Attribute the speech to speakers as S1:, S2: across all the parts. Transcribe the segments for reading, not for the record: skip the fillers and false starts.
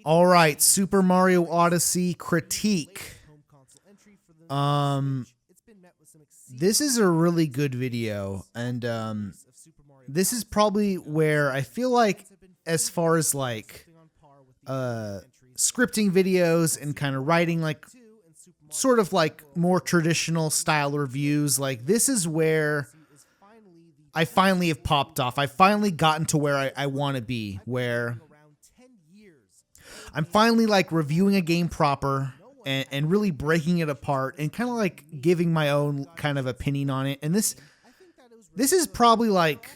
S1: All right, Super Mario Odyssey critique. This is a really good video, and this is probably where I feel like, as far as like scripting videos and kind of writing like sort of like more traditional style reviews, like this is where I finally have popped off. I finally gotten to where I want to be, where I'm finally like reviewing a game proper and really breaking it apart and kind of like giving my own kind of opinion on it. And this is probably like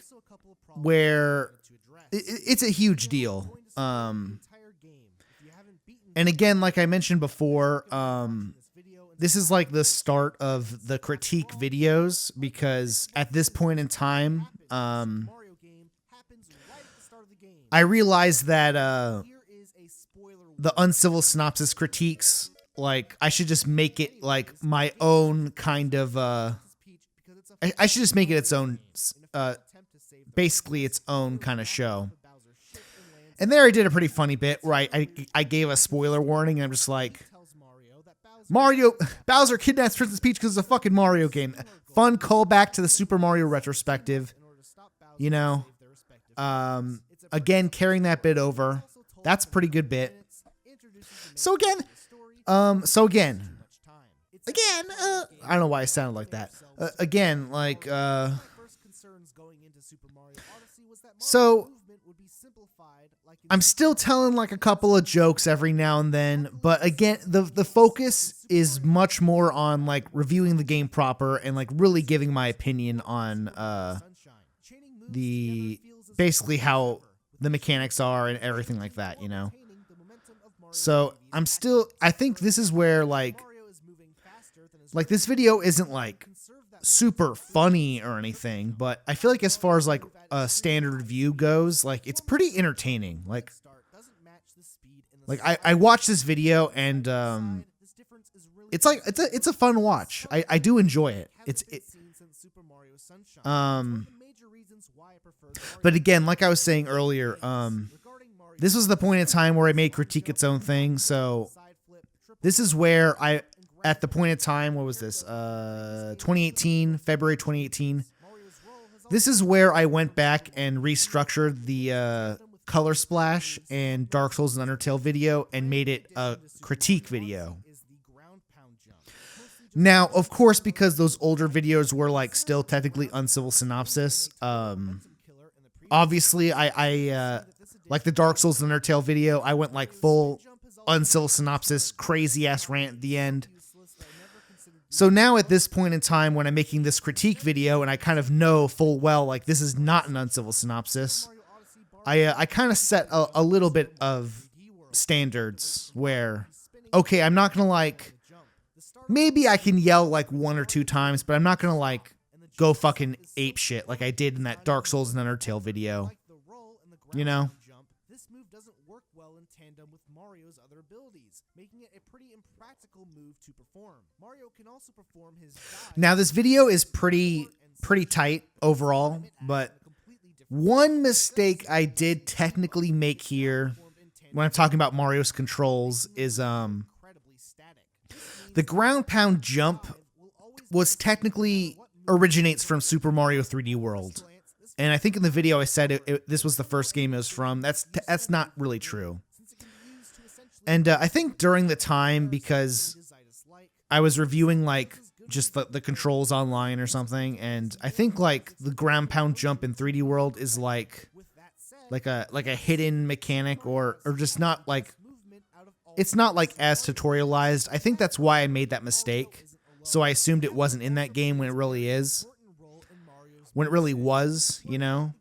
S1: where it's a huge deal. And again, like I mentioned before, this is like the start of the critique videos, because at this point in time, I realized that the uncivil synopsis critiques, like I should just make it like my own kind of I should just make it its own basically its own kind of show. And there I did a pretty funny bit where I gave a spoiler warning. I'm just like, Bowser kidnaps Princess Peach because it's a fucking Mario game. Fun callback to the Super Mario retrospective, you know. Again, carrying that bit over. That's a pretty good bit. So again, I don't know why I sounded like that. Again, like, so I'm still telling like a couple of jokes every now and then, but again, the focus is much more on like reviewing the game proper and like really giving my opinion on the basically how the mechanics are and everything like that, you know. So I think this is where like this video isn't like super funny or anything, but I feel like as far as like a standard review goes, like it's pretty entertaining. Like I watched this video and it's like it's a fun watch. I do enjoy it. But again, like I was saying earlier, this was the point in time where I made critique its own thing. So this is where at the point in time, what was this? 2018, February 2018. This is where I went back and restructured the Color Splash and Dark Souls and Undertale video and made it a critique video. Now, of course, because those older videos were like still technically uncivil synopsis, obviously I like the Dark Souls and Undertale video, I went like full uncivil synopsis, crazy ass rant at the end. So now at this point in time when I'm making this critique video and I kind of know full well like this is not an uncivil synopsis, I kind of set a little bit of standards where, okay, I'm not going to like, maybe I can yell like one or two times, but I'm not going to like go fucking ape shit like I did in that Dark Souls and Undertale video, you know? This move doesn't work well in tandem with Mario's other abilities, making it a pretty impractical move to perform. Mario can also perform his Now this video is pretty tight overall, but one mistake I did technically make here when I'm talking about Mario's controls is the ground pound jump was technically originates from Super Mario 3D World. And I think in the video I said this was the first game it was from. That's not really true. And I think during the time, because I was reviewing like just the controls online or something, and I think like the ground pound jump in 3D World is like a hidden mechanic or just not like, it's not like as tutorialized. I think that's why I made that mistake. So I assumed it wasn't in that game when it really is. When it really was, you know?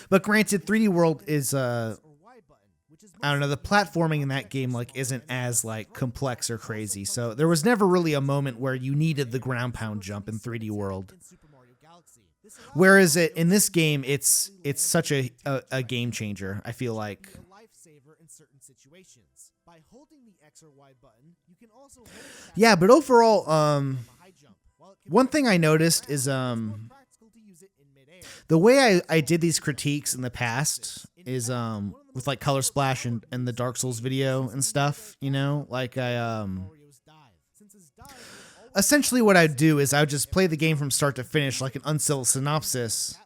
S1: But granted, 3D World is, I don't know, the platforming in that game, like, isn't as, like, complex or crazy. So there was never really a moment where you needed the ground pound jump in 3D World. Whereas in this game, it's such a game changer, I feel like. Yeah, but overall, one thing I noticed is the way I did these critiques in the past is with like Color Splash and the Dark Souls video and stuff, you know? Like essentially what I'd do is I would just play the game from start to finish like an unsold synopsis.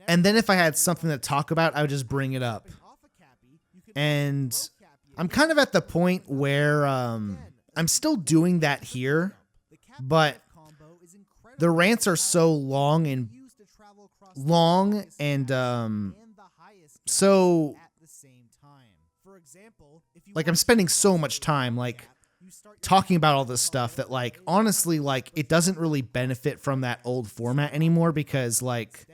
S1: And then if I had something to talk about, I would just bring it up. And I'm kind of at the point where I'm still doing that here, but the rants are so long and so like I'm spending so much time like talking about all this stuff that like honestly like it doesn't really benefit from that old format anymore, because like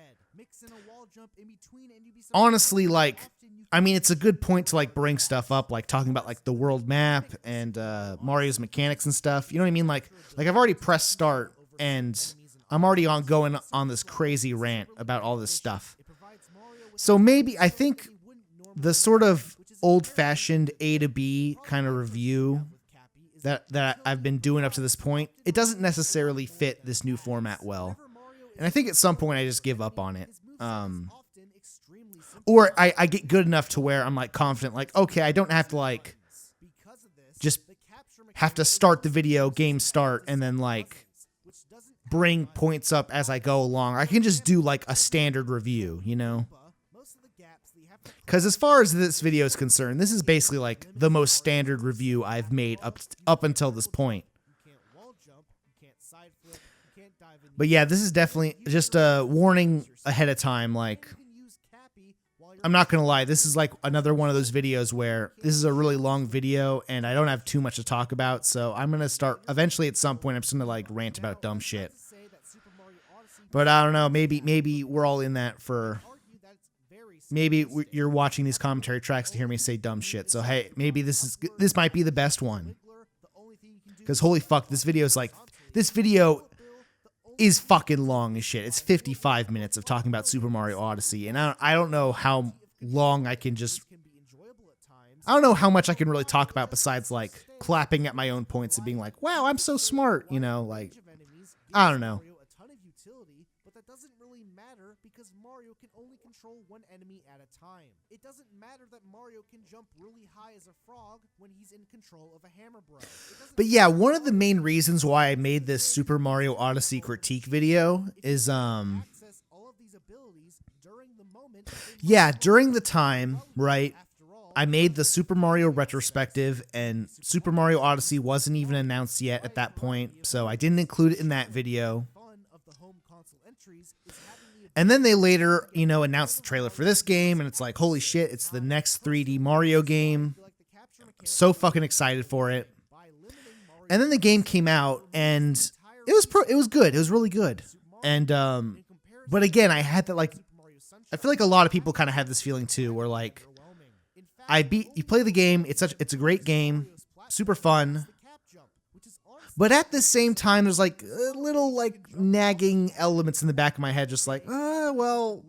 S1: honestly like I mean it's a good point to like bring stuff up like talking about like the world map and Mario's mechanics and stuff, you know what I mean? Like I've already pressed start and I'm already going on this crazy rant about all this stuff. So maybe I think the sort of old-fashioned A to B kind of review that I've been doing up to this point, it doesn't necessarily fit this new format well. And I think at some point I just give up on it. Or I get good enough to where I'm like confident, like, okay, I don't have to like just have to start the video, game start, and then like bring points up as I go along. I can just do like a standard review, you know? Because as far as this video is concerned, this is basically like the most standard review I've made up until this point. But yeah, this is definitely just a warning ahead of time. Like, I'm not going to lie, this is like another one of those videos where this is a really long video and I don't have too much to talk about. So I'm going to start eventually at some point. I'm just going to like rant about dumb shit. But I don't know, maybe we're all in that for... Maybe you're watching these commentary tracks to hear me say dumb shit. So hey, maybe this might be the best one. Because holy fuck, this video is fucking long as shit. It's 55 minutes of talking about Super Mario Odyssey, and I don't know how long I can just... I don't know how much I can really talk about besides like clapping at my own points and being like, wow, I'm so smart, you know, like, I don't know. Because Mario can only control one enemy at a time. It doesn't matter that Mario can jump really high as a frog when he's in control of a hammer bro. But yeah, one of the main reasons why I made this Super Mario Odyssey critique video is during the time, right, I made the Super Mario retrospective and Super Mario Odyssey wasn't even announced yet at that point, so I didn't include it in that video. And then they later, you know, announced the trailer for this game, and it's like, holy shit, it's the next 3D Mario game. I'm so fucking excited for it. And then the game came out, and it was good. It was really good. And but again, I had that like, I feel like a lot of people kind of had this feeling too, where like, you play the game, it's a great game, super fun. But at the same time, there's like little like nagging elements in the back of my head, just like, well,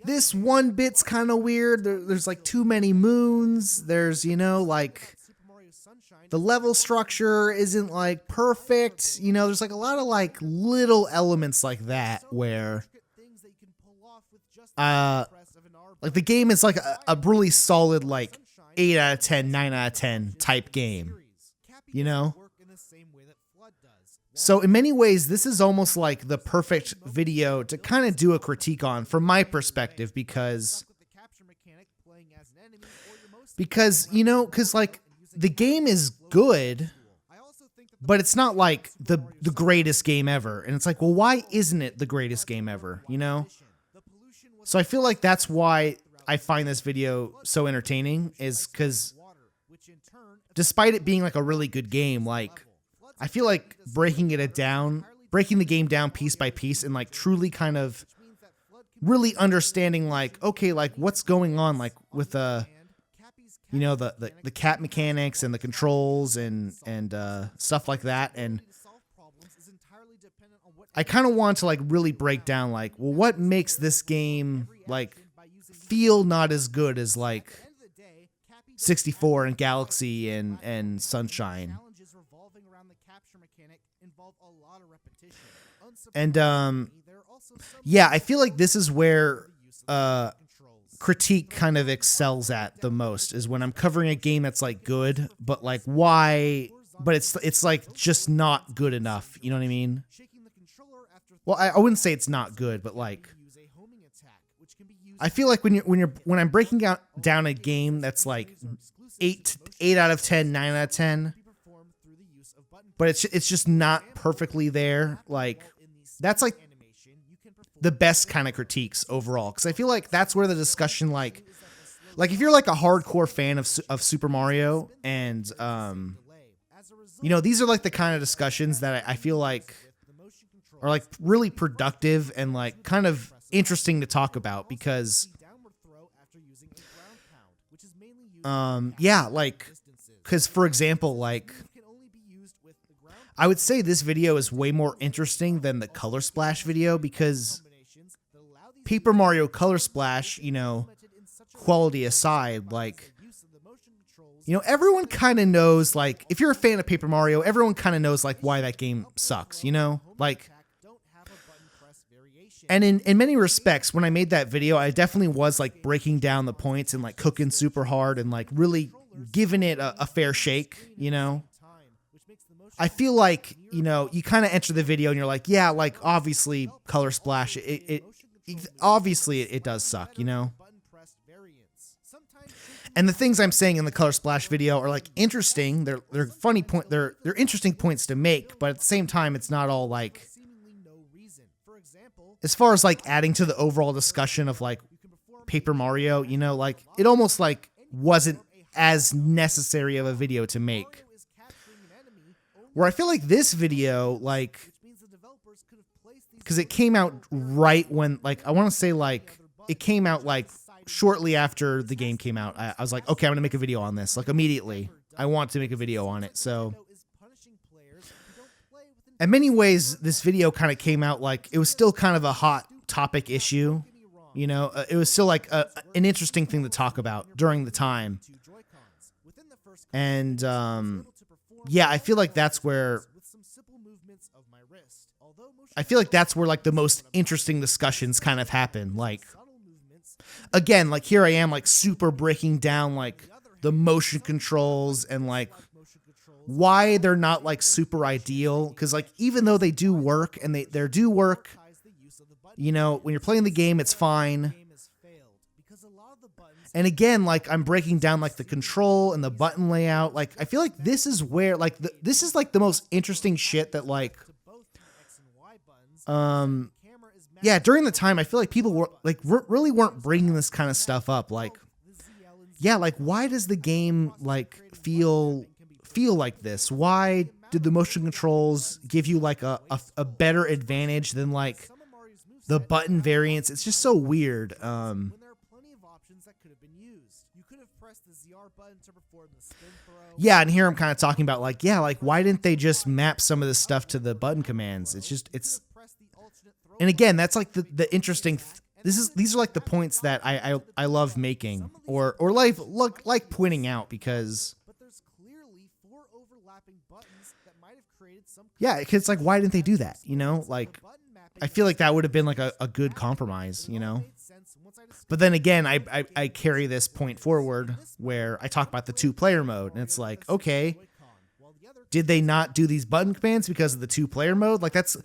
S1: this one bit's kind of weird. There's like too many moons. There's, you know, like the level structure isn't like perfect. You know, there's like a lot of like little elements like that where, like the game is like a really solid like 8 out of 10, 9 out of 10 type game. You know? So in many ways, this is almost like the perfect video to kind of do a critique on from my perspective, because you know, because like the game is good, but it's not like the greatest game ever. And it's like, well, why isn't it the greatest game ever? You know? So I feel like that's why I find this video so entertaining, is because despite it being like a really good game, like I feel like breaking the game down piece by piece and like truly kind of really understanding like, okay, like what's going on like with you know, the cat mechanics and the controls and stuff like that. And I kind of want to like really break down like, well, what makes this game like feel not as good as like 64 and Galaxy and Sunshine. And yeah, I feel like this is where critique kind of excels at the most is when I'm covering a game that's like good, but like why, but it's like just not good enough. You know what I mean? Well, I wouldn't say it's not good, but like I feel like when I'm breaking down a game that's like 8 out of 10, 9 out of 10, but it's just not perfectly there. Like that's like the best kind of critiques overall, because I feel like that's where the discussion like if you're like a hardcore fan of Super Mario, and these are like the kind of discussions that I feel like are like really productive and like kind of interesting to talk about, because because for example, like I would say this video is way more interesting than the Color Splash video, because Paper Mario Color Splash, quality aside, like, everyone kind of knows, like, if you're a fan of Paper Mario, everyone kind of knows, like, why that game sucks, like, and in many respects, when I made that video, I definitely was, like, breaking down the points and, like, cooking super hard and, like, really giving it a fair shake, I feel like, you kind of enter the video and you're like, yeah, like, obviously, Color Splash, obviously it does suck, And the things I'm saying in the Color Splash video are like interesting. They're funny they're interesting points to make, but at the same time, it's not all like, as far as like adding to the overall discussion of like Paper Mario, like it almost like wasn't as necessary of a video to make. Where I feel like this video, like, because it came out right when, like, I want to say, like, it came out, like, shortly after the game came out. I was like, okay, I'm going to make a video on this. Like, immediately. I want to make a video on it. So, in many ways, this video kind of came out, like, it was still kind of a hot topic issue. It was still, like, an interesting thing to talk about during the time. And, yeah, I feel like that's where like the most interesting discussions kind of happen. Like, again, like here I am, like super breaking down like the motion controls and like why they're not like super ideal. Cause like, even though they do work and they do work, when you're playing the game, it's fine. And again, like I'm breaking down like the control and the button layout. Like, I feel like this is where like this is like the most interesting shit that like, yeah, during the time, I feel like people were like really weren't bringing this kind of stuff up. Like, yeah, like why does the game like feel like this? Why did the motion controls give you like a better advantage than like the button variants? It's just so weird. Yeah, and here I'm kind of talking about like, yeah, like why didn't they just map some of this stuff to the button commands? And again, that's like the interesting. These are like the points that I love making or like pointing out, because yeah, it's like, why didn't they do that? Like I feel like that would have been like a good compromise, But then again, I carry this point forward where I talk about the 2-player mode, and it's like, okay, did they not do these button commands because of the 2-player mode? Like that's.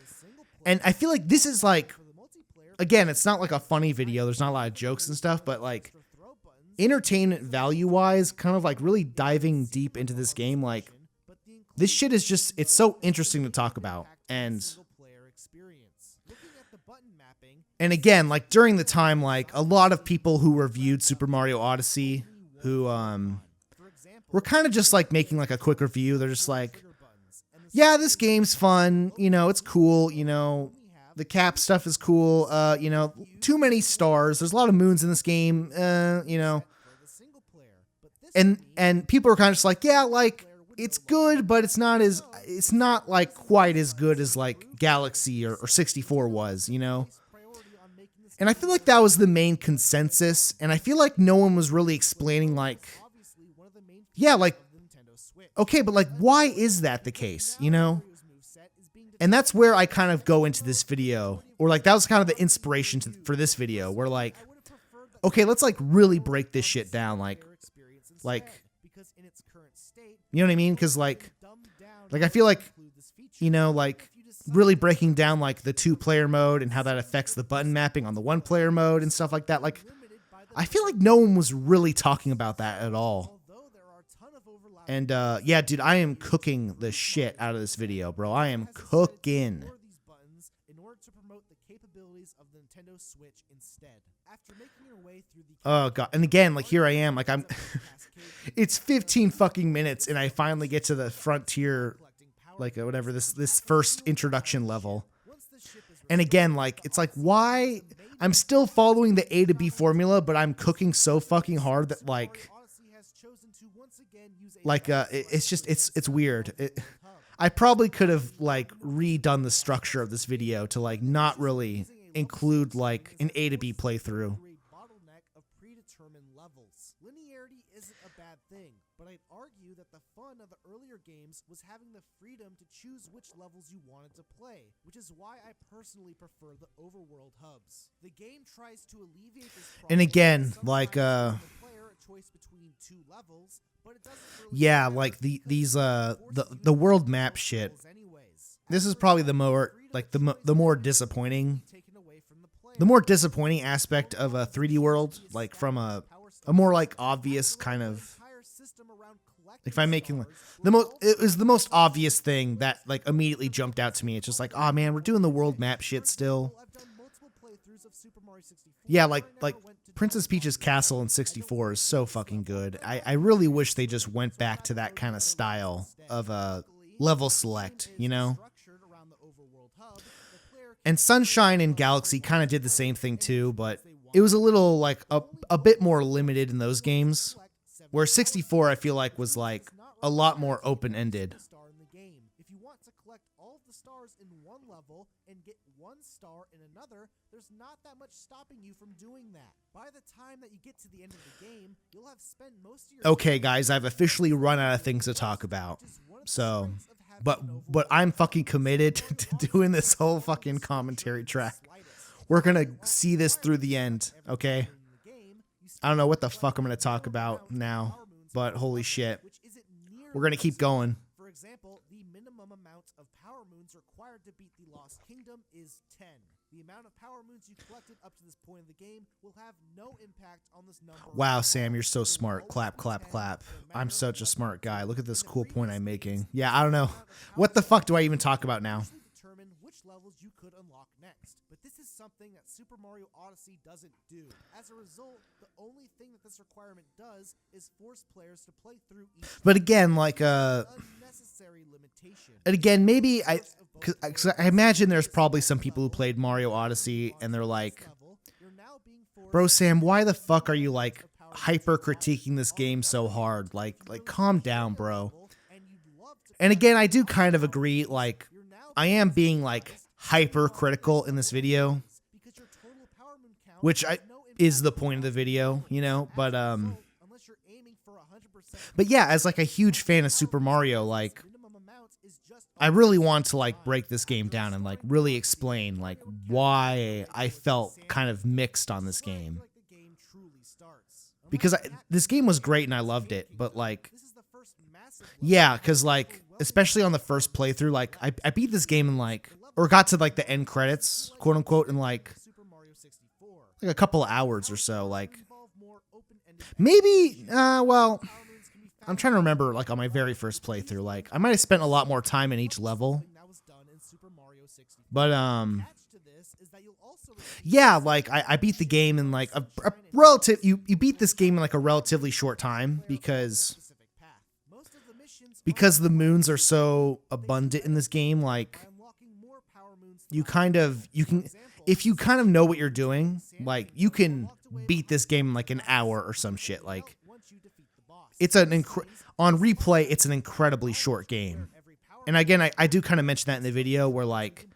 S1: And I feel like this is like, again, it's not like a funny video. There's not a lot of jokes and stuff, but like entertainment value wise, kind of like really diving deep into this game. Like this shit is just, it's so interesting to talk about. And again, like during the time, like a lot of people who reviewed Super Mario Odyssey who were kind of just like making like a quick review. They're just like, yeah, this game's fun, it's cool, the cap stuff is cool, too many stars, there's a lot of moons in this game, and people are kind of just like, yeah, like, it's good, but it's not like quite as good as like Galaxy or 64 was, And I feel like that was the main consensus, and I feel like no one was really explaining like, yeah, like, okay, but like, why is that the case, And that's where I kind of go into this video, or like, that was kind of the inspiration for this video, where like, okay, let's like really break this shit down. Like, you know what I mean? Because like I feel like, you know, like really breaking down like the 2-player mode and how that affects the button mapping on the 1-player mode and stuff like that. Like, I feel like no one was really talking about that at all. And yeah, dude, I am cooking the shit out of this video, bro. I am cooking. Oh god. And again, like here I am, like I'm it's 15 fucking minutes and I finally get to the frontier, like whatever, this first introduction level. And again, like it's like, why I'm still following the A to B formula, but I'm cooking so fucking hard that like it's just it's weird. I probably could have like redone the structure of this video to like not really include like an A to B playthrough. Linearity isn't a bad thing, but I'd argue that the fun of the earlier games was having the freedom to choose which levels you wanted to play, which is why I personally prefer the overworld hubs. The game tries to alleviate this problem. And again, like yeah, like the world map shit. This is probably the more like the more disappointing aspect of a 3D world, like from a more like obvious kind of, if I'm making it was the most obvious thing that like immediately jumped out to me. It's just like, oh man, we're doing the world map shit still. Yeah, like Princess Peach's castle in 64 is so fucking good. I really wish they just went back to that kind of style of a level select, you know? And Sunshine and Galaxy kind of did the same thing too, but it was a little like a bit more limited in those games, where 64 I feel like was like a lot more open-ended. If you want to collect all the stars in one level and get one star in another, there's not that much stopping you from doing that. By the time that you get to the end of the game, you'll have spent most of your Okay, guys, I've officially run out of things to talk about. So, but I'm fucking committed to doing this whole fucking commentary track. We're gonna see this through the end, okay? I don't know what the fuck I'm gonna talk about now, but holy shit. We're gonna keep going. For example, the minimum amount of power moons required to beat the Lost Kingdom is 10. The amount of power moons you collected up to this point of the game will have no impact on this number. Wow, Sam, you're so smart. Clap, clap, clap. I'm such a smart guy. Look at this cool point I'm making. Yeah, I don't know. What the fuck do I even talk about now? Determine which levels you could unlock next. But this is something that Super Mario Odyssey doesn't do. As a result, the only thing that this requirement does is force players to play through each. But again, like unnecessary limitation. And again, maybe cause I imagine there's probably some people who played Mario Odyssey and they're like, bro, Sam, why the fuck are you like hyper critiquing this game so hard? Like calm down, bro. And again, I do kind of agree. Like, I am being like hyper critical in this video, which is the point of the video, you know, but yeah, as like a huge fan of Super Mario, like I really want to like break this game down and like really explain like why I felt kind of mixed on this game, because this game was great and I loved it, but like, yeah, because like especially on the first playthrough, like I beat this game in like, or got to like the end credits, quote unquote, in like a couple of hours or so. Like maybe well, I'm trying to remember, like on my very first playthrough, like I might have spent a lot more time in each level, but yeah, like I beat the game in like a relative, you beat this game in like a relatively short time because the moons are so abundant in this game. Like you can, if you kind of know what you're doing, like you can beat this game in like an hour or some shit. Like it's on replay, it's an incredibly short game. And again, I do kind of mention that in the video where like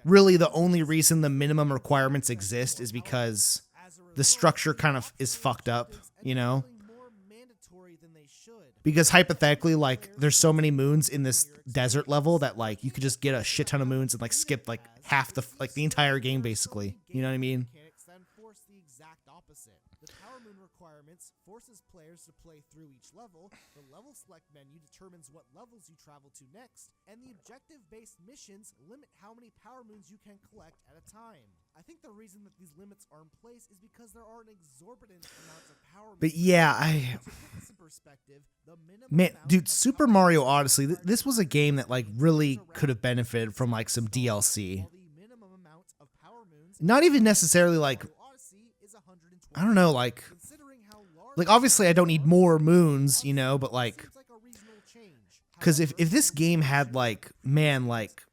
S1: really the only reason the minimum requirements exist is because the structure kind of is fucked up, you know? Because hypothetically, like there's so many moons in this desert level that like you could just get a shit ton of moons and like skip like half the entire game basically. You know what I mean?
S2: requirements forces players to play through each level, the level select menu determines what levels you travel to next, and the objective-based missions limit how many power moons you can collect at a time. I think the reason that these limits are in place is because there are an exorbitant amount of power moons.
S1: But yeah, man, dude, Super Mario Odyssey, this was a game that like really could have benefited from like some DLC. Not even necessarily like, I don't know, like obviously I don't need more moons, you know, but like, because if this game had like, man, like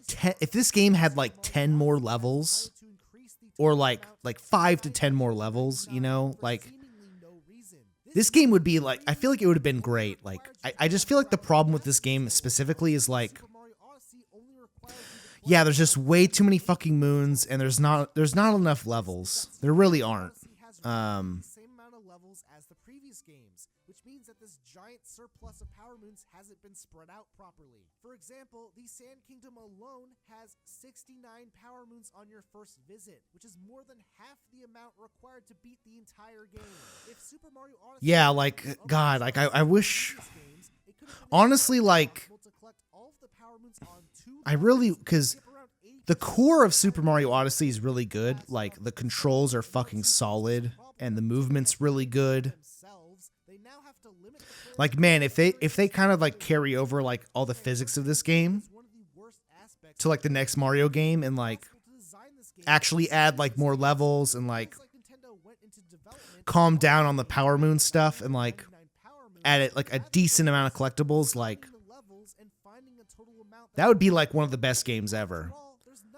S1: 10, if this game had like 10 more levels, or like 5 to 10 more levels, you know, like this game would be like, I feel like it would have been great. Like I just feel like the problem with this game specifically is like, yeah, there's just way too many fucking moons, and there's not enough levels. There really aren't.
S2: Same amount of levels as the previous games, which means that this giant surplus of power moons hasn't been spread out properly. For example, the Sand Kingdom alone has 69 power moons on your first visit, which is more than half the amount required to beat the entire game. If Super Mario Odyssey,
S1: yeah, like God, like I wish, honestly, like I really, because the core of Super Mario Odyssey is really good. Like the controls are fucking solid, and the movement's really good. Like, man, if they kind of like carry over like all the physics of this game to like the next Mario game, and like actually add like more levels, and like calm down on the Power Moon stuff, and like add it like a decent amount of collectibles, like that would be like one of the best games ever.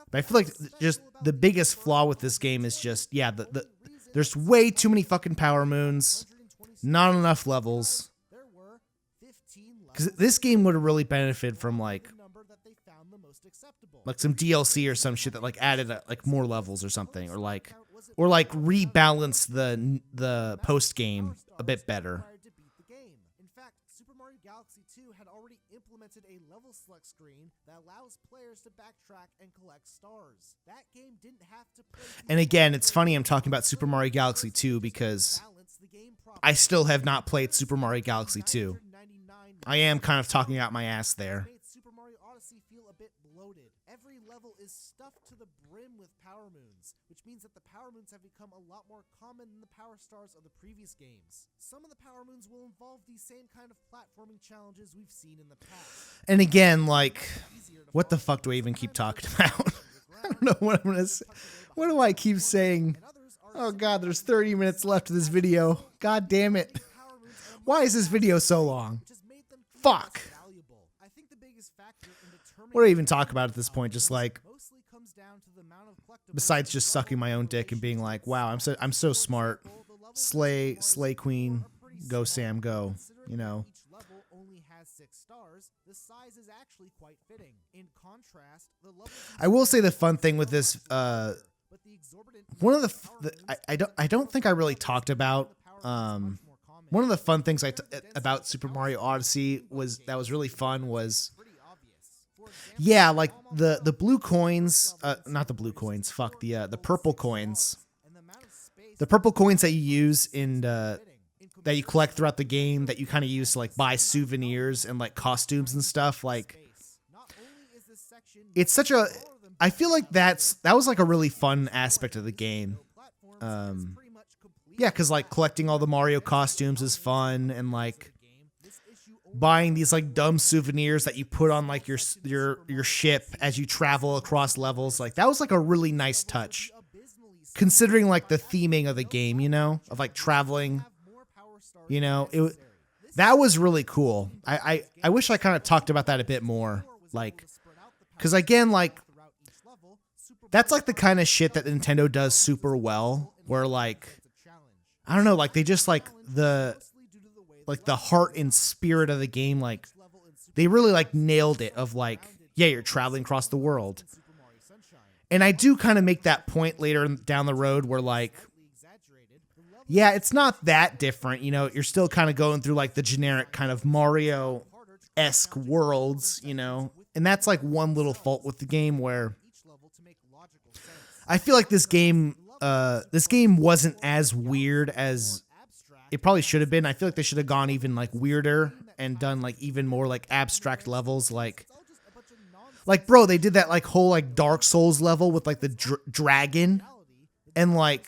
S1: But I feel like just the biggest flaw with this game is just, yeah, there's way too many fucking Power Moons, not enough levels. Because this game would have really benefited from like some DLC or some shit that like added like more levels or something, or like rebalance the post game a bit better.
S2: In fact, Super Mario Galaxy 2 had already implemented a level select screen that allows players to backtrack and collect stars. That game didn't have to play.
S1: And again, it's funny I'm talking about Super Mario Galaxy 2 because I still have not played Super Mario Galaxy 2. I am kind of talking out my ass there.
S2: Super Mario Odyssey feel a bit bloated. Every level is stuffed to the brim with power moons, which means that the power moons have become a lot more common than the power stars of the previous games. Some of the power moons will involve these same kind of platforming challenges we've seen in the past.
S1: And again, like, what the fuck do I even keep talking about? I don't know what I'm gonna say. What do I keep saying? Oh god, there's 30 minutes left of this video. God damn it. Why is this video so long? Fuck. What do I even talk about at this point? Just like, besides just sucking my own dick and being like, wow, I'm so smart. Slay queen, go Sam, go. You know. I will say the fun thing with this, one of the I don't think I really talked about. One of the fun things about Super Mario Odyssey was really fun was, yeah, like the blue coins, not the blue coins, fuck, the purple coins. The purple coins that you use in that you collect throughout the game, that you kind of use to like buy souvenirs and like costumes and stuff, like it's such a, I feel like that was like a really fun aspect of the game. Yeah, because like collecting all the Mario costumes is fun, and like buying these like dumb souvenirs that you put on like your ship as you travel across levels, like that was like a really nice touch, considering like the theming of the game, you know, of like traveling, you know, that was really cool. I wish I kind of talked about that a bit more, like, because again, like that's like the kind of shit that Nintendo does super well, where like, I don't know, like they just like the heart and spirit of the game, like they really like nailed it, of like, yeah, you're traveling across the world. And I do kind of make that point later down the road where like, yeah, it's not that different, you know, you're still kind of going through like the generic kind of Mario-esque worlds, you know, and that's like one little fault with the game, where I feel like this game this game wasn't as weird as it probably should have been. I feel like they should have gone even like weirder and done like even more like abstract levels. Like bro, they did that like whole like Dark Souls level with like the dragon, and like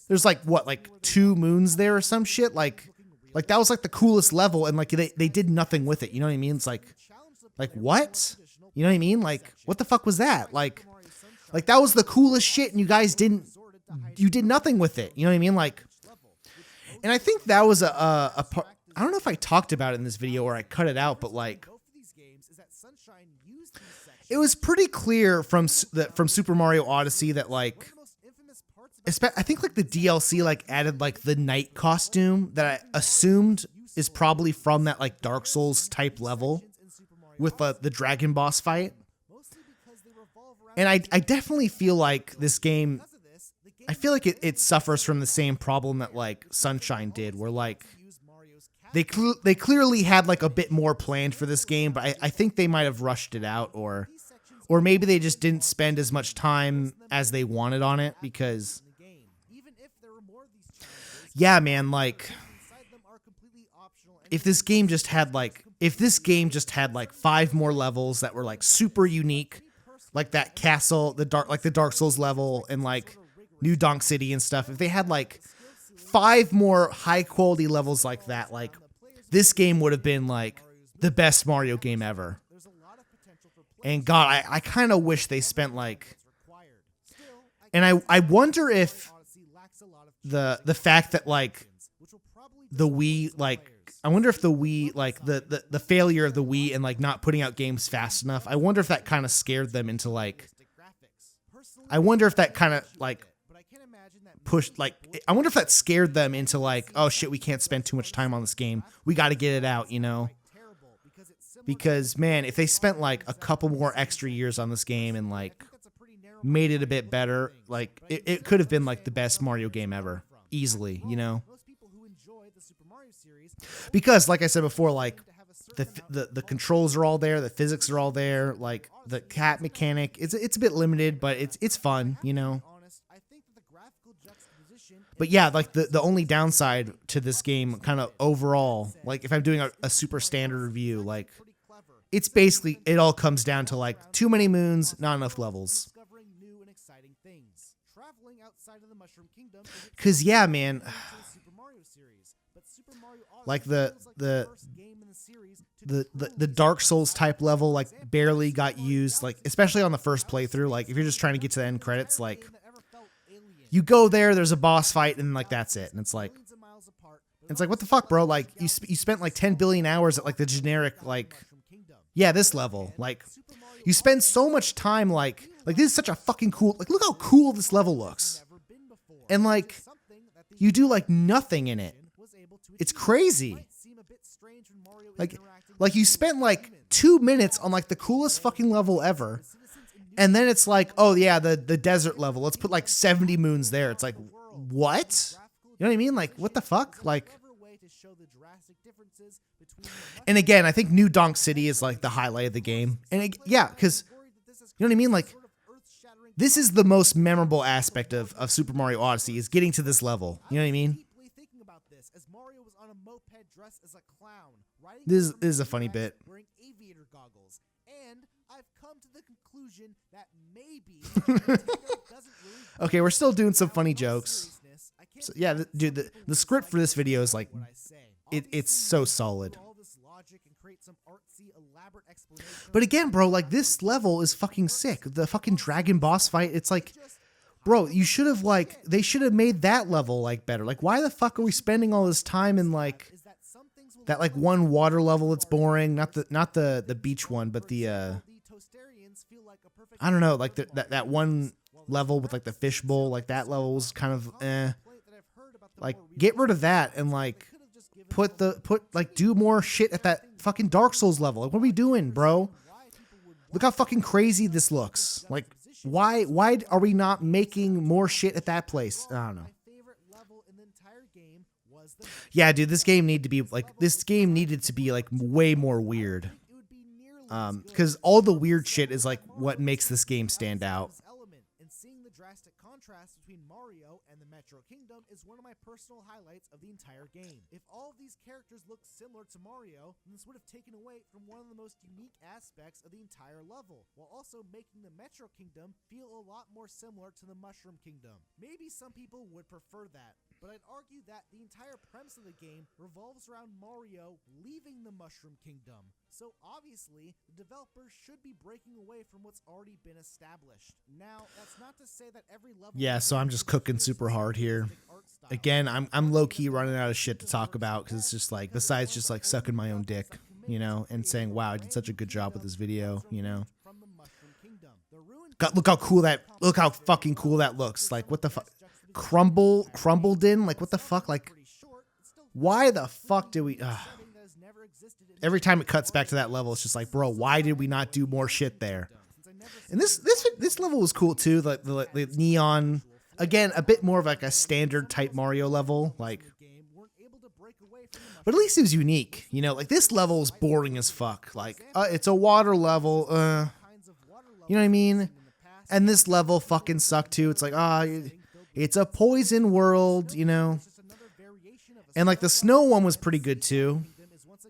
S1: there's like what, like 2 moons there or some shit. Like that was like the coolest level, and like they did nothing with it. You know what I mean? It's like what? You know what I mean? Like what the fuck was that? Like that was the coolest shit, and you guys did nothing with it. You know what I mean? Like, and I think that was a part. I don't know if I talked about it in this video or I cut it out, but like, it was pretty clear from Super Mario Odyssey that like, I think like the DLC like added like the knight costume that I assumed is probably from that like Dark Souls type level with the dragon boss fight. And I definitely feel like this game, I feel like it suffers from the same problem that like Sunshine did, where like they clearly had like a bit more planned for this game, but I think they might have rushed it out, or maybe they just didn't spend as much time as they wanted on it, because yeah, man, like if this game just had like 5 more levels that were like super unique, like that castle, the Dark Souls level, and like New Donk City and stuff. If they had like 5 more high quality levels like that, like this game would have been like the best Mario game ever. And God, I kind of wish they spent like, and I wonder if the fact that like the Wii, like I wonder if the Wii, like the failure of the Wii and like not putting out games fast enough, I wonder if that kind of scared them into like, I wonder if that kind of like pushed, like, I wonder if that scared them into like, oh shit, we can't spend too much time on this game, we got to get it out, you know? Because man, if they spent like a couple more extra years on this game and like made it a bit better, like it could have been like the best Mario game ever, easily, you know? Because like I said before, like the controls are all there, the physics are all there, like the cat mechanic, it's a bit limited, but it's fun, you know? But yeah, like the only downside to this game kind of overall, like if I'm doing a super standard review, like it's basically, it all comes down to like too many moons, not enough levels. Cause yeah, man, like the Dark Souls type level like barely got used, like especially on the first playthrough. Like if you're just trying to get to the end credits, like you go there, there's a boss fight, and like that's it. And it's like what the fuck, bro? Like you spent like 10 billion hours at like the generic, like, yeah, this level. Like you spend so much time, like this is such a fucking cool, like look how cool this level looks, and like you do like nothing in it. It's crazy. Like you spent like 2 minutes on like the coolest fucking level ever, and then it's like, oh yeah, the desert level, let's put like 70 moons there. It's like, what? You know what I mean? Like what the fuck? Like, and again, I think New Donk City is like the highlight of the game, and yeah, because you know what I mean? Like this is the most memorable aspect of Super Mario Odyssey, is getting to this level. You know what I mean? This is a funny bit. Okay, we're still doing some funny jokes. So, yeah, dude, the script for this video is like, it's so solid. But again, bro, like this level is fucking sick. The fucking dragon boss fight, it's like, bro, you should have like, they should have made that level like better. Like why the fuck are we spending all this time in like that like one water level that's boring, not the beach one, but the I don't know, like that one level with like the fishbowl, like that level was kind of like get rid of that and like put like do more shit at that fucking Dark Souls level. Like what are we doing, bro? Look how fucking crazy this looks. Like why are we not making more shit at that place? I don't know. Yeah, dude, this game needed to be like way more weird. Because all the weird shit is like what makes this game stand out.
S2: contrast between Mario and the Metro Kingdom is one of my personal highlights of the entire game. If all of these characters looked similar to Mario, then this would have taken away from one of the most unique aspects of the entire level, while also making the Metro Kingdom feel a lot more similar to the Mushroom Kingdom. Maybe some people would prefer that, but I'd argue that the entire premise of the game revolves around Mario leaving the Mushroom Kingdom. So obviously, the developers should be breaking away from what's already been established. Now, that's not to say that every level...
S1: Yeah, so I'm just cooking super hard here. Again, I'm low-key running out of shit to talk about because it's just like, besides just like sucking my own dick, you know, and saying, wow, I did such a good job with this video, you know. God, look how fucking cool that looks. Like, what the fuck? Crumbled in? Like, what the fuck? Like, why the fuck did we... Every time it cuts back to that level, it's just like, bro, why did we not do more shit there? And this level was cool too. The neon, again, a bit more of like a standard type Mario level, like, but at least it was unique. You know, like this level is boring as fuck. Like, it's a water level. You know what I mean? And this level fucking sucked too. It's like, it's a poison world, you know. And like the snow one was pretty good too.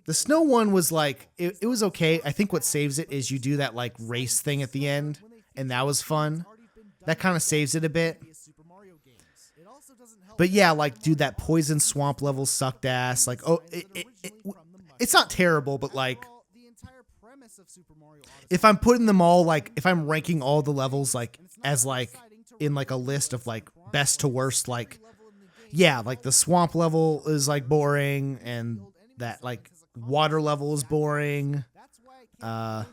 S1: The snow one was like, it was okay. I think what saves it is you do that like race thing at the end, and that was fun. That kind of saves it a bit. But yeah, like, dude, that poison swamp level sucked ass. Like, it's not terrible, but like, if I'm putting them all, like, if I'm ranking all the levels, like, as like, in like a list of like best to worst, like, yeah, like the swamp level is like boring, and that like water level is boring. The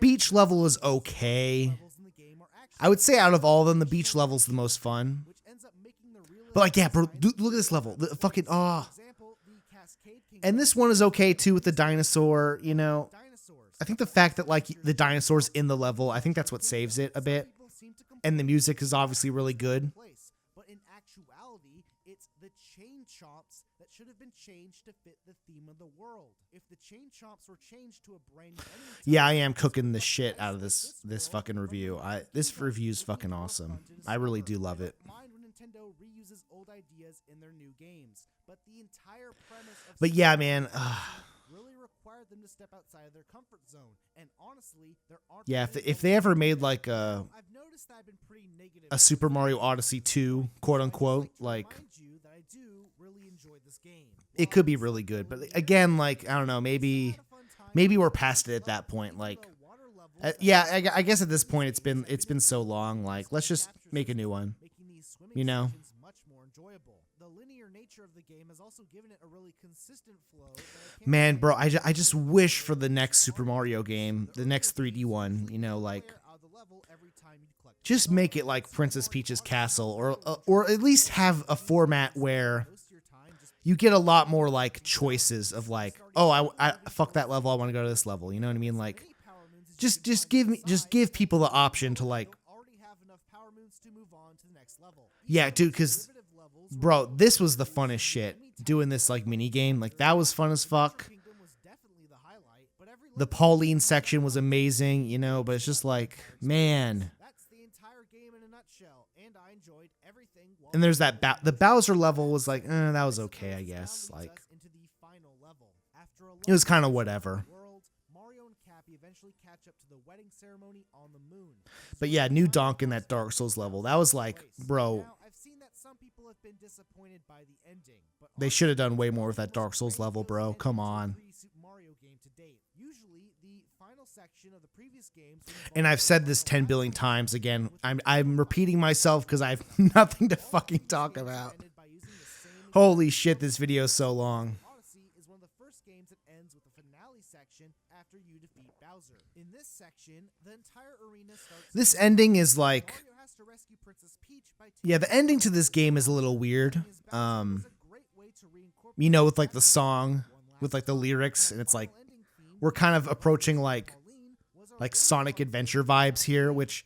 S1: beach level is okay. I would say out of all of them, the beach level is the most fun. But like, yeah, bro, look at this level. The fucking, and this one is okay too with the dinosaur, you know. I think the fact that like the dinosaur's in the level, I think that's what saves it a bit. And the music is obviously really good.
S2: But in actuality, it's the chain chomps that should have been changed to fit the theme of the world. If the chain chomps were changed to a brain...
S1: Yeah, I am cooking the shit out of this fucking review. This review's fucking awesome. I really do love it.
S2: Nintendo reuses old ideas in their new games, but the entire premise of...
S1: But yeah, man,
S2: really required them to step outside of their comfort zone. And honestly, there aren't...
S1: Yeah, if they ever made like
S2: I've noticed that I've been pretty negative...
S1: a Super Mario Odyssey 2, quote unquote, like...
S2: I do really enjoy this game.
S1: It could be really good, but again, like, I don't know, maybe we're past it at that point. Like, yeah, I guess at this point it's been so long. Like, let's just make a new one, you know.
S2: Much more enjoyable. The linear nature of the game has also given it a really consistent flow.
S1: Man, bro, I just wish for the next Super Mario game, the next 3D one, you know, like, just make it like Princess Peach's Castle, or at least have a format where you get a lot more like choices of like, oh, I fuck that level, I want to go to this level. You know what I mean? Like, just give people the option to like, yeah, dude, because bro, this was the funnest shit. Doing this like mini game, like that was fun as fuck. The Pauline section was amazing, you know, but it's just like, man. And there's that the Bowser level was like, that was okay, I guess. Like, it was kind of whatever. But yeah, New Donk in that Dark Souls level, that was like, bro, they should have done way more with that Dark Souls level, bro. Come on. And I've said this 10 billion times again. I'm repeating myself because I have nothing to fucking talk about. Holy shit, this video is so long.
S2: Odyssey is one of the first games that ends with the finale section after you defeat Bowser. In this section, the entire arena starts...
S1: This ending is like... Yeah, the ending to this game is a little weird. You know, with like the song, with like the lyrics, and it's like, we're kind of approaching like Sonic Adventure vibes here, which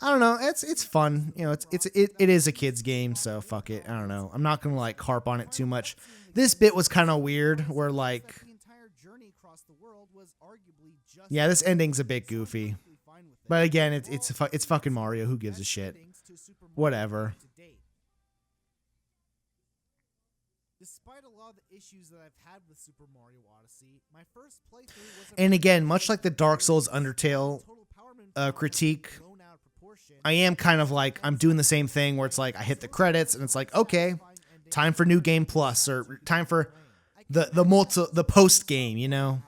S1: I don't know. It's fun, you know. It is a kids game, so fuck it. I don't know. I'm not gonna like harp on it too much. This bit was kind of weird, where like, yeah, this ending's a bit goofy. But again, it's fucking Mario. Who gives a shit? Whatever.
S2: Despite a lot of the issues that I've had with Super Mario Odyssey, my first playthrough was
S1: And again, much like the Dark Souls Undertale critique, I am kind of like, I'm doing the same thing where it's like I hit the credits and it's like, okay, time for New Game Plus or time for the post game, you know?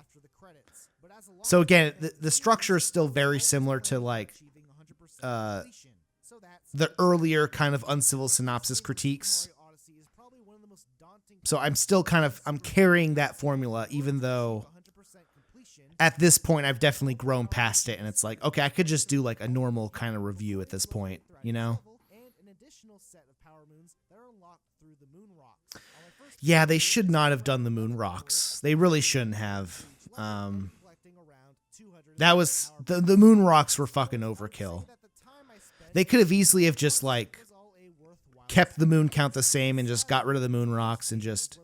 S1: So again, the structure is still very similar to like the earlier kind of Uncivil Synopsis critiques. So I'm still I'm carrying that formula, even though at this point I've definitely grown past it and it's like, okay, I could just do like a normal kind of review at this point, you know? Yeah, they should not have done the moon rocks. They really shouldn't have. That was the moon rocks were fucking overkill. They could have easily have just like kept the moon count the same and just got rid of the moon rocks and just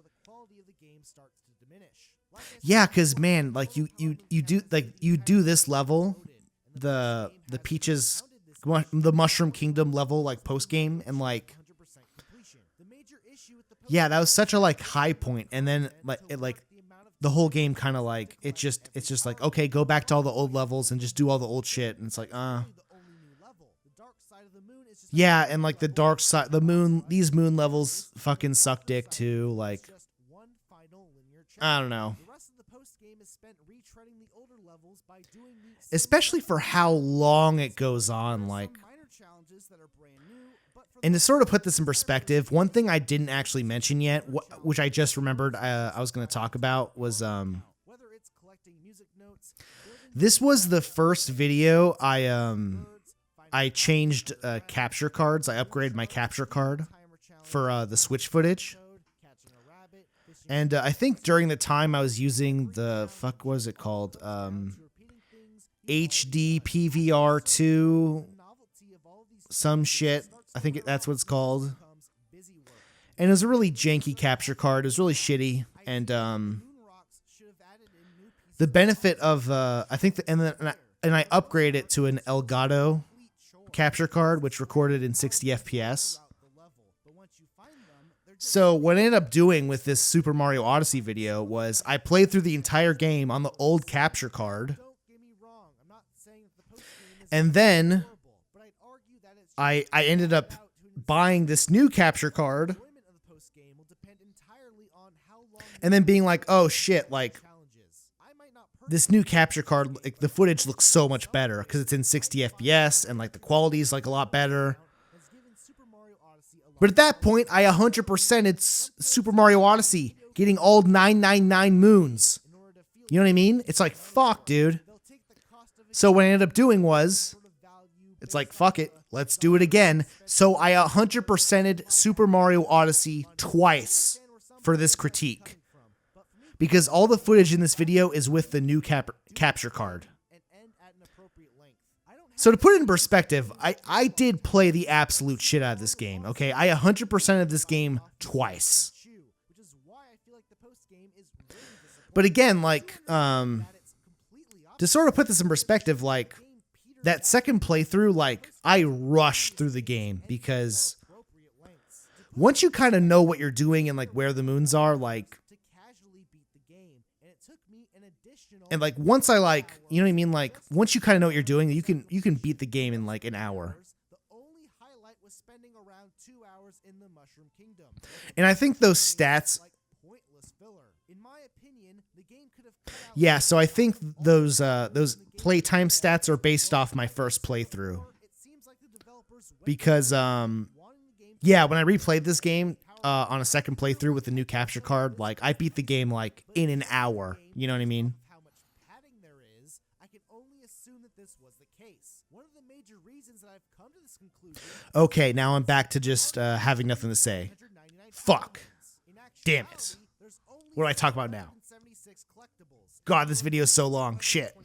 S1: because man, like you do this level, the Peaches, the Mushroom Kingdom level, like post game, and like that was such a like high point, and then like the whole game kind of like it's just like, okay, go back to all the old levels and just do all the old shit, and it's like yeah, and like the dark side, these moon levels fucking suck dick too. Like, I don't know. Especially for how long it goes on, like. And to sort of put this in perspective, one thing I didn't actually mention yet, which I just remembered I was going to talk about, was this was the first video I changed capture cards. I upgraded my capture card for the Switch footage. And I think during the time I was using the, what was it called? HD PVR2, some shit. I think that's what it's called. And it was a really janky capture card. It was really shitty. And the benefit of, I think, and I upgraded it to an Elgato capture card, which recorded in 60 FPS. So what I ended up doing with this Super Mario Odyssey video was I played through the entire game on the old capture card. And then I ended up buying this new capture card and then being like, oh shit, like this new capture card, like the footage looks so much better because it's in 60 FPS and like the quality is like a lot better. But at that point, I 100% it's Super Mario Odyssey getting all 999 moons. You know what I mean? It's like, fuck, dude. So what I ended up doing was, it's like, fuck it, let's do it again. So I 100%ed Super Mario Odyssey twice for this critique. Because all the footage in this video is with the new capture card. So to put it in perspective, I did play the absolute shit out of this game, okay? I 100% of this game twice. But again, like, to sort of put this in perspective, like, that second playthrough, like, I rushed through the game because once you kind of know what you're doing and, like, where the moons are, like, and like once I like, you know what I mean? Like once you kind of know what you're doing, you can beat the game in like an hour. And I think those stats, yeah, so I think those playtime stats are based off my first playthrough. Because yeah, when I replayed this game on a second playthrough with the new capture card, like I beat the game like in an hour. You know what I mean? Okay, now I'm back to just having nothing to say. Fuck. Damn it. What do I talk about now? God, this video is so long. Shit.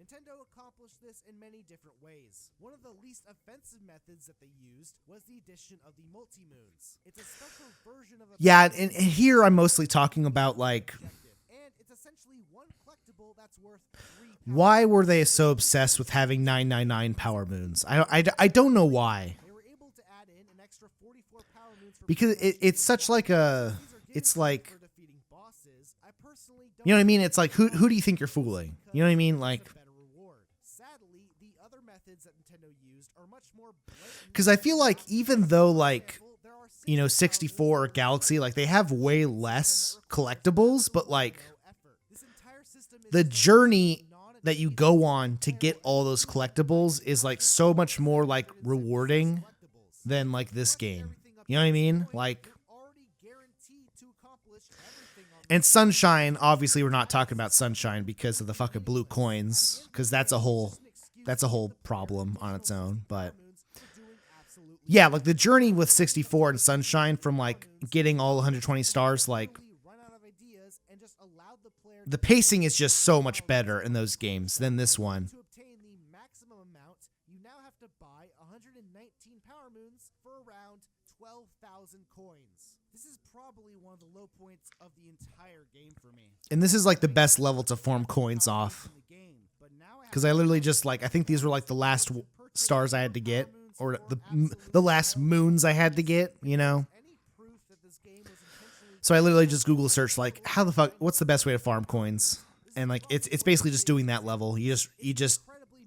S1: Nintendo accomplished this in many different ways. One of the least offensive methods that they used was the addition of the multi-moons. It's a special version of a and here I'm mostly talking about like
S2: it's essentially one collectible that's worth 3 power
S1: Why were they
S2: moons.
S1: so obsessed with having 999 power moons? I don't know why.
S2: They were able to add in an extra 44 power moons for
S1: Because
S2: people
S1: it's
S2: who
S1: such
S2: want
S1: like
S2: them.
S1: a,
S2: These are given
S1: it's
S2: to you
S1: like,
S2: for defeating bosses. I personally don't
S1: you know what I mean?
S2: think
S1: It's like, who do you think you're fooling? You know what I mean? Like,
S2: it's a better reward. Sadly, the other methods that Nintendo used are much more blatant.
S1: because I feel like even though like,
S2: For example, there are
S1: you know, 64 or Galaxy, like they have way less collectibles, but like
S2: no effort. This entire system is
S1: the
S2: designed
S1: journey
S2: to non-addictive
S1: that you go on to get all those collectibles is like so much more like rewarding
S2: collectibles.
S1: than like this
S2: Once
S1: game.
S2: everything up
S1: You know what I
S2: to this
S1: mean?
S2: point,
S1: Like,
S2: you're already guaranteed to accomplish everything on
S1: and
S2: the
S1: Sunshine, obviously we're not talking about Sunshine because of the fucking blue coins, because that's a whole problem on its own. But yeah, like the journey with 64 and Sunshine from like getting all 120 stars, like the pacing is just so much better in those games than this one.
S2: To obtain the maximum amount, you now have to buy 119 power moons for around 12,000 coins. This is probably one of the low points of the entire game for me.
S1: And this is like the best level to farm coins off, because I literally just like, I think these were like the last stars I had to get, or the last moons I had to get, you know.
S2: Any proof that this game was intentionally
S1: So I literally just Google search like, how the fuck, what's the best way to farm coins? And like it's basically just doing that level. You just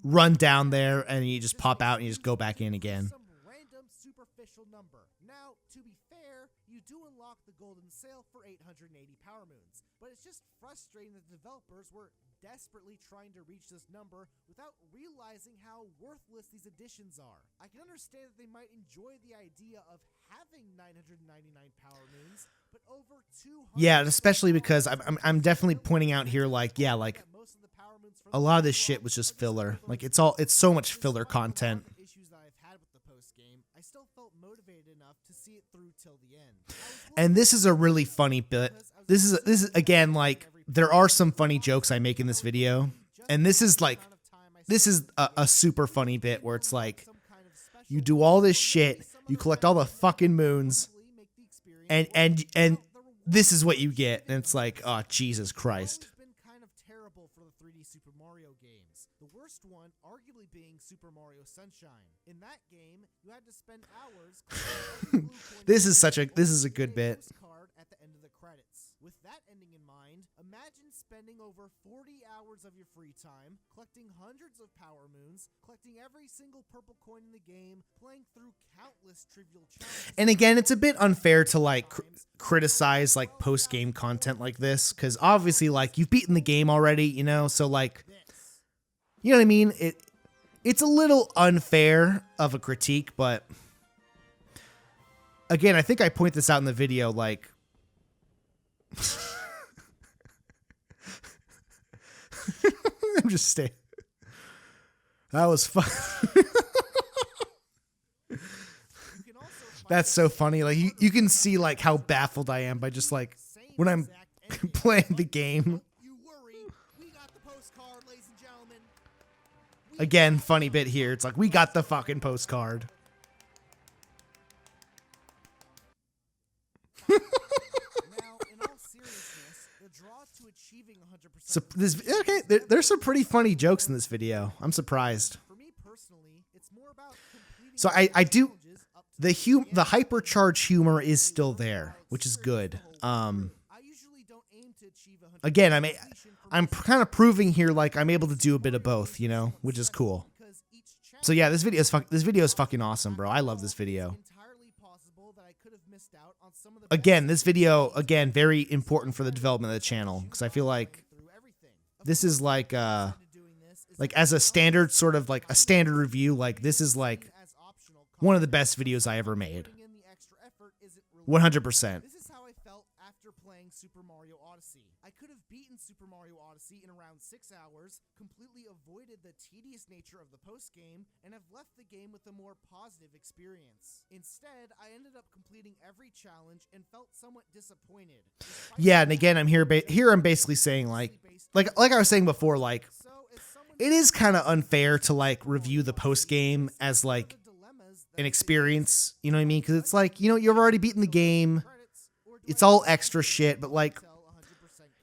S1: run down there and you just pop out and you just go back in again.
S2: some random superficial number. Now, to be fair, you do unlock the golden sail for 880 power moons, but it's just frustrating that the developers were desperately trying to reach this number without realizing how worthless these additions are. I can understand that they might enjoy the idea of having 999 power moons, but over 200
S1: Yeah, especially because I'm definitely pointing out here like, yeah, like
S2: most of the power moons from
S1: a lot of this shit was just filler. Like it's so much filler content.
S2: issues that I've had with the post game, I still felt motivated enough to see it through till the end.
S1: And this is a really funny bit. This is again like there are some funny jokes I make in this video, and this is like a super funny bit where it's like you do all this shit, you collect all the fucking moons, and this is what you get, and it's like, oh Jesus Christ.
S2: It's been kind of terrible for the 3D Super Mario games. The worst one arguably being Super Mario Sunshine. In that game, you had to spend hours collecting every blue coin
S1: This is a good bit.
S2: card at the end of the credits. With that ending in mind, imagine spending over 40 hours of your free time collecting hundreds of power moons, collecting every single purple coin in the game, playing through countless trivial challenges.
S1: And again, it's a bit unfair to like criticize like post game content like this, because obviously like you've beaten the game already, you know, so like, you know what I mean? It's a little unfair of a critique, but again, I think I point this out in the video, like I'm just staying. That was fun. That's so funny. Like you can see like how baffled I am by just like when I'm playing the game.
S2: You worry, we got the postcard, ladies and gentlemen.
S1: Again, funny bit here. It's like we got the fucking postcard.
S2: Now, in all seriousness, the draw to achieving 100%
S1: So this okay, there's some pretty funny jokes in this video. I'm surprised.
S2: for me personally, it's more about completing
S1: So I do
S2: challenges up to
S1: the HyperCharge humor is still there, which is good.
S2: I usually don't aim to achieve 100%
S1: Again,
S2: completion for
S1: I'm kind of proving here like I'm able to do a bit of both, you know, which is cool.
S2: because each
S1: So yeah, this video is fucking awesome, bro. I love this video.
S2: entirely possible that I could have missed out on some of the
S1: Again, this video very important for the development of the channel, because I feel like
S2: through everything.
S1: this is like
S2: Doing this is
S1: like as a standard sort of like a standard review, like this is like
S2: as optional.
S1: one of the best videos I ever made.
S2: Putting in the extra effort isn't really
S1: 100%.
S2: This is how I felt after playing Super Mario Odyssey. I could have beaten Super Mario Odyssey in around 6 hours, completely avoided the tedious nature of the post-game, and have left the game with a more positive experience. Instead, I ended up completing every challenge and felt somewhat disappointed.
S1: Yeah, and again, I'm here I'm basically saying like I was saying before, like
S2: So, as someone
S1: it is kind of unfair to like review the post game as like
S2: the dilemmas that
S1: an experience, you know what I mean? Because it's like, you know, you've already beaten the game. It's all extra shit, but like,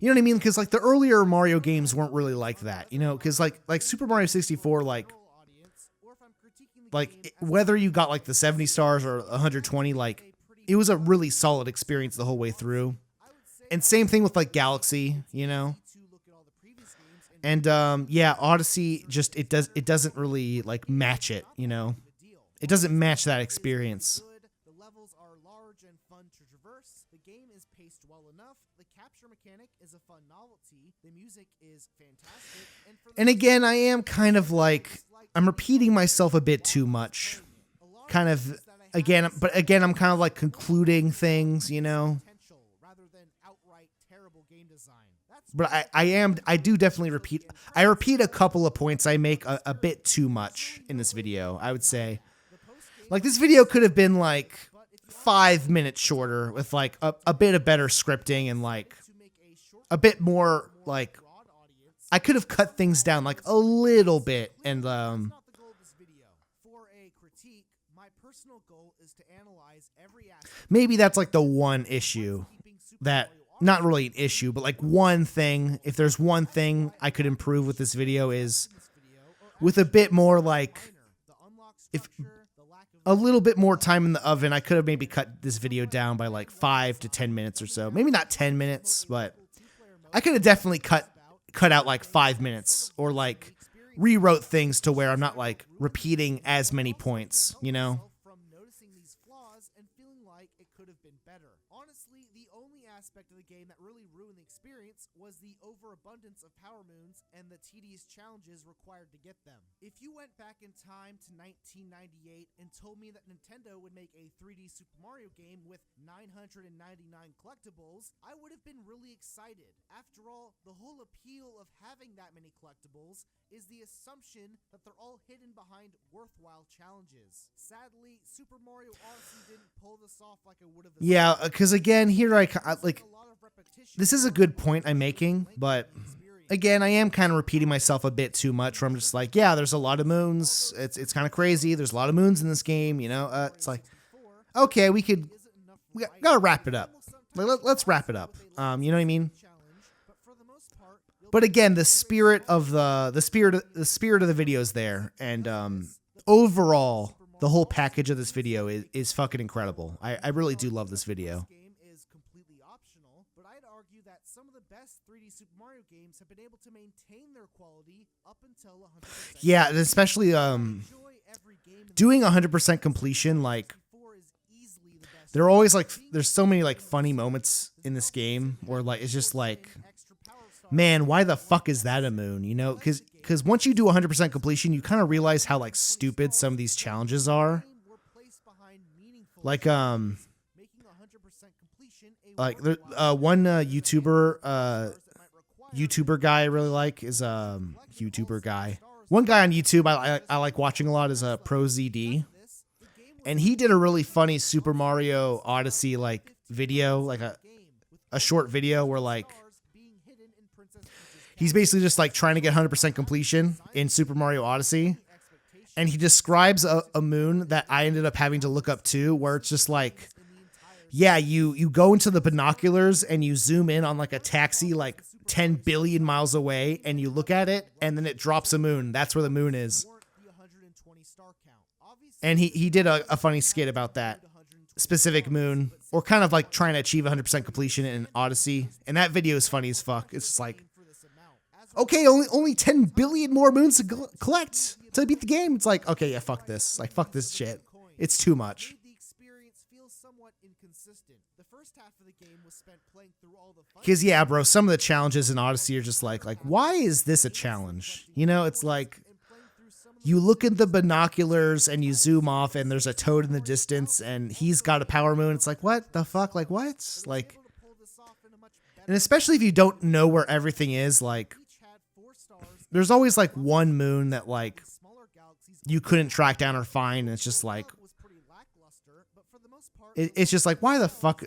S1: You know what I mean? Because like the earlier Mario games weren't really like that, you know? Because like Super Mario 64, whether you got like the 70 stars or 120, like it was a really solid experience the whole way through. And same thing with like Galaxy, you know? And yeah, Odyssey just it doesn't really like match it, you know? It doesn't match that experience.
S2: The levels are large and fun to traverse. The game is paced well enough. The capture mechanic is a fun novelty. The music is fantastic.
S1: And again, I am kind of like I'm repeating myself a bit too much. Kind of again, but again, I'm kind of like concluding things, you know?
S2: Rather than outright terrible game design.
S1: But I do definitely repeat. I repeat a couple of points I make a bit too much in this video, I would say. Like this video could have been like 5 minutes shorter with like a bit of better scripting and like a bit more like I could have cut things down like a little bit and maybe that's like the one issue that not really an issue, but like one thing, if there's one thing I could improve with this video is with a bit more like if a little bit more time in the oven, I could have maybe cut this video down by like 5 to 10 minutes or so. Maybe not 10 minutes, but I could have definitely cut out like 5 minutes or like rewrote things to where I'm not like repeating as many points, you know?
S2: Honestly, the only aspect of the game that really ruined the experience was the overabundance of power moons and the tedious challenges required to get them. If you went back in time to 1998 and told me that Nintendo would make a 3D Super Mario game with 999 collectibles, I would have been really excited. After all, the whole appeal of having that many collectibles is the assumption that they're all hidden behind worthwhile challenges. Sadly, Super Mario Odyssey didn't pull this off like I would have.
S1: Yeah, because again, here I like this is a good point I'm making, but again, I am kind of repeating myself a bit too much. Where I'm just like, yeah, there's a lot of moons. It's kind of crazy. There's a lot of moons in this game. You know, it's like, okay, we gotta wrap it up. Like, let's wrap it up. You know what I mean? But again, the spirit of the spirit of the video is there, and overall, the whole package of this video is fucking incredible. I really do love this video.
S2: But I'd argue that some of the best 3D Super Mario games have been able to maintain their quality up until 100%.
S1: Yeah, and especially doing 100% completion, like there are always like there's so many like funny moments in this game where like it's just like, man, why the fuck is that a moon? You know, because once you do 100% completion, you kind of realize how like stupid some of these challenges are. Like one YouTuber guy I really like is YouTuber guy. One guy on YouTube I like watching a lot is ProZD, and he did a really funny Super Mario Odyssey like video, like a short video where like he's basically just like trying to get 100% completion in Super Mario Odyssey, and he describes a moon that I ended up having to look up too, where it's just like, yeah, you go into the binoculars and you zoom in on like a taxi like 10 billion miles away and you look at it and then it drops a moon. That's where the moon is. And he did a funny skit about that specific moon, or kind of like trying to achieve 100% completion in Odyssey. And that video is funny as fuck. It's just like, okay, only 10 billion more moons to collect to beat the game. It's like, okay, yeah, fuck this. Like, fuck this shit. It's too much. Because, yeah, bro, some of the challenges in Odyssey are just like, why is this a challenge? You know, it's like, you look at the binoculars and you zoom off and there's a toad in the distance and he's got a power moon. It's like, what the fuck? Like, what? Like, and especially if you don't know where everything is, like, there's always like one moon that like you couldn't track down or find, and it's just like it's just like, why the fuck?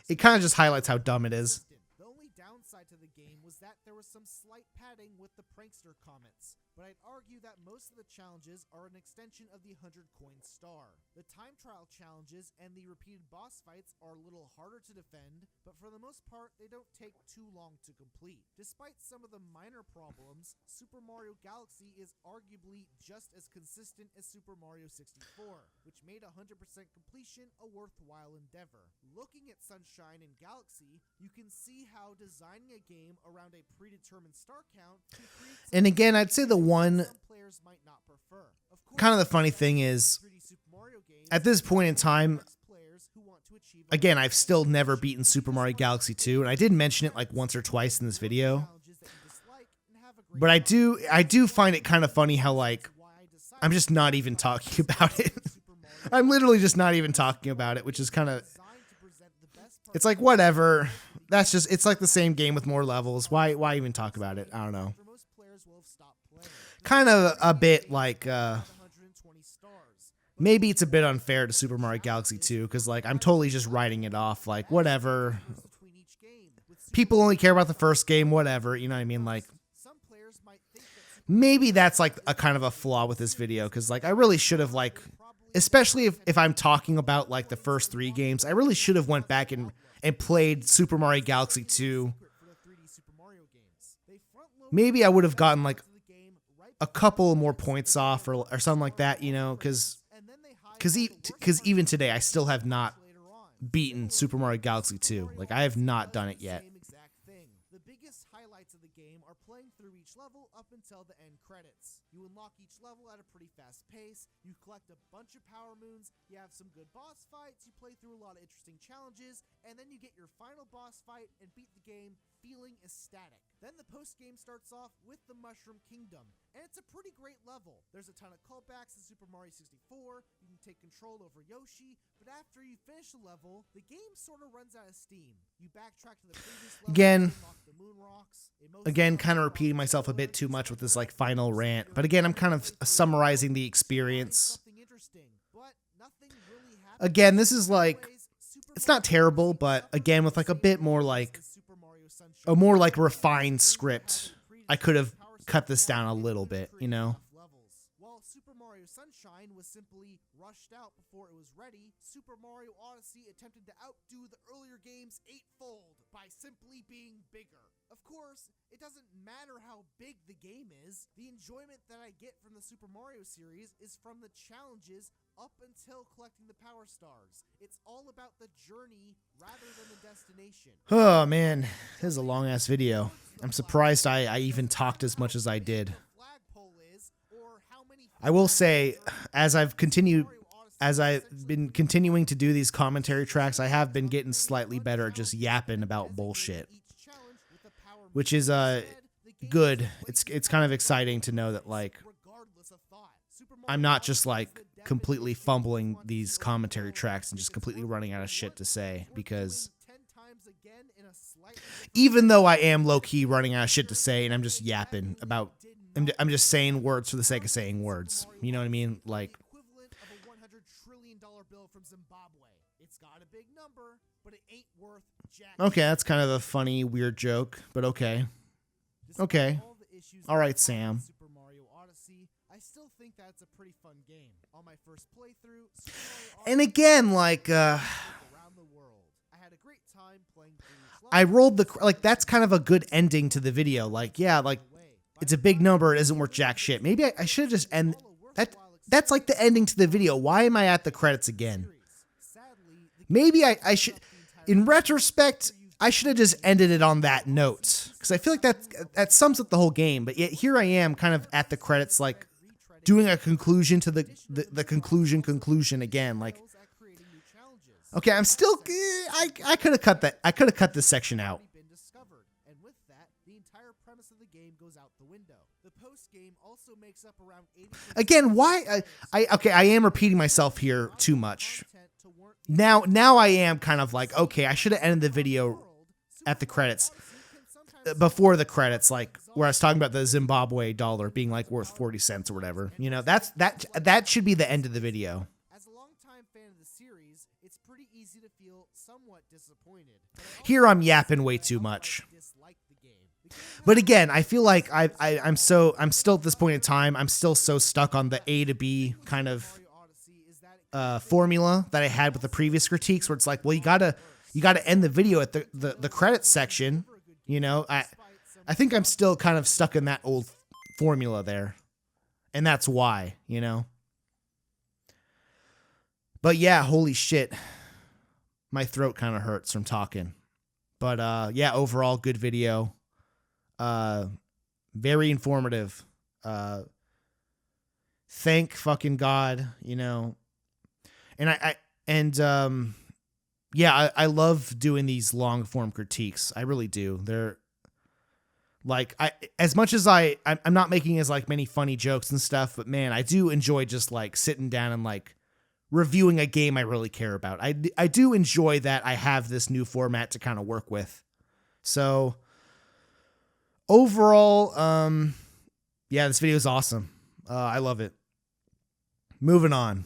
S1: It kind of just highlights how dumb it is.
S2: The only downside to the game was that there was some slight padding with the prankster comments. but I'd argue that most of the challenges are an extension of the 100 coin star. The time trial challenges and the repeated boss fights are a little harder to defend, but for the most part, they don't take too long to complete. Despite some of the minor problems, Super Mario Galaxy is arguably just as consistent as Super Mario 64, which made 100% completion a worthwhile endeavor. Looking at Sunshine and Galaxy, you can see how designing a game around a predetermined star count can create some
S1: And again, I'd say the one
S2: some players might not prefer. Of course,
S1: kind of the funny thing is,
S2: 3D Super Mario games
S1: at this point in time,
S2: players who want to achieve a
S1: again, I've still never beaten Super Mario Galaxy 2, and I did mention it like once or twice in this video.
S2: challenges that you dislike and have a great
S1: But
S2: time.
S1: I do find it kind of funny how like
S2: Why I decided
S1: I'm just not even talking about it. I'm literally just not even talking about it, which is kind of,
S2: designed to present the best part
S1: it's like whatever. That's just, it's like the same game with more levels. Why even talk about it? I don't know.
S2: for most players will have stopped playing.
S1: Kind of a bit like
S2: 120 stars.
S1: maybe it's a bit unfair to Super Mario Galaxy 2 because like I'm totally just writing it off like whatever.
S2: Between each game, with Super
S1: People only care about the first game, whatever, you know what I mean? Like
S2: some players might think that
S1: maybe that's like a kind of a flaw with this video because like I really should have like, especially if I'm talking about like the first 3 games, I really should have went back and played Super Mario Galaxy 2.
S2: for the 3D Super Mario games, they front-load
S1: Maybe I would have gotten like
S2: the game right
S1: a couple more points off or something like that, you know, because
S2: and then they hide
S1: even today I still have not
S2: later on.
S1: beaten Super Mario Galaxy 2. Like I have not done it yet.
S2: Same exact thing. The biggest highlights of the game are playing through each level up until the end credits. You unlock each level at a pretty fast pace, you collect a bunch of power moons, you have some good boss fights, you play through a lot of interesting challenges, and then you get your final boss fight and beat the game feeling ecstatic. Then the post-game starts off with the Mushroom Kingdom, and it's a pretty great level. There's a ton of callbacks to Super Mario 64, you can take control over Yoshi, but after you finish the level, the game sort of runs out of steam. You backtrack to the previous level,
S1: Again-
S2: unlock the moon rocks, emotes,
S1: Again, kind of repeating myself a bit too much with this like final rant, but again, I'm kind of summarizing the experience.
S2: something interesting, but nothing really happens.
S1: Again, this is like,
S2: Anyways, Super
S1: it's not terrible, but again, with like a bit more like,
S2: Super Mario Sunshine
S1: a more like refined script, I could have cut this down a little bit, you know?
S2: levels. While Super Mario Sunshine was simply rushed out before it was ready, Super Mario Odyssey attempted to outdo the earlier games eightfold by simply being bigger. Of course, it doesn't matter how big the game is. The enjoyment that I get from the Super Mario series is from the challenges up until collecting the Power Stars. It's all about the journey rather than the destination.
S1: Oh man, this is a long ass video. I'm surprised I even talked as much as I did.
S2: Flagpole is, or how many
S1: I will say, as I've been continuing to do these commentary tracks, I have been getting slightly better at just yapping about bullshit,
S2: each challenge with a power
S1: which is good. It's kind of exciting to know that like
S2: regardless of thought. Super Mario
S1: I'm not just like completely fumbling these commentary tracks and just completely running out of shit to say, because
S2: 10 times again in a slightly
S1: even though I am low key running out of shit to say and I'm just yapping about, I'm just saying words for the sake of saying words. You know what I mean? Like,
S2: equivalent of a $100 trillion bill from Zimbabwe. It's got a big number, but it ain't worth jack.
S1: okay, that's kind of a funny, weird joke, but okay.
S2: Despite
S1: okay.
S2: all the issues
S1: All
S2: that
S1: right,
S2: have
S1: Sam.
S2: with Super Mario Odyssey, I still think that's a pretty fun game. On my first playthrough, Super Mario
S1: And
S2: Odyssey
S1: again, like,
S2: around the world. I had a great time playing through each
S1: I
S2: level.
S1: rolled like, that's kind of a good ending to the video. Like, yeah, like, it's a big number, it isn't worth jack shit. Maybe I should have just end that's like the ending to the video. Why am I at the credits again?
S2: Sadly, the
S1: Maybe I should, in retrospect, I should have just ended it on that note, because I feel like that sums up the whole game. But yet here I am, kind of at the credits, like doing a conclusion to the conclusion again. Like,
S2: skills at creating new challenges
S1: okay, I'm still, I could have cut that. I could have cut this section out.
S2: already been discovered, and with that, the entire premise of the game goes out the window. The post game also makes up around 80%
S1: Again, why? Okay, I am repeating myself here too much.
S2: content to warrant the
S1: Now I am kind of like, okay, I should have ended the video
S2: world.
S1: at the credits,
S2: Can sometimes
S1: before the credits, like where I was talking about the Zimbabwe dollar being like worth 40 cents or whatever. You know, that should be the end of the video.
S2: As a longtime fan of the series, it's pretty easy to feel somewhat disappointed. But I also
S1: Here I'm yapping way too much.
S2: dislike the game.
S1: But again, I feel like I'm still at this point in time, I'm still so stuck on the A to B kind of formula that I had with the previous critiques, where it's like, well, you gotta end the video at the credits section. You know, I think I'm still kind of stuck in that old formula there, and that's why, you know. But yeah, holy shit, my throat kind of hurts from talking. But yeah, overall good video. Very informative. Thank fucking God, you know. And I love doing these long form critiques. I really do. They're like, as much as I'm not making as like many funny jokes and stuff, but man, I do enjoy just like sitting down and like reviewing a game I really care about. I do enjoy that I have this new format to kind of work with. So overall, yeah, this video is awesome. I love it. Moving on.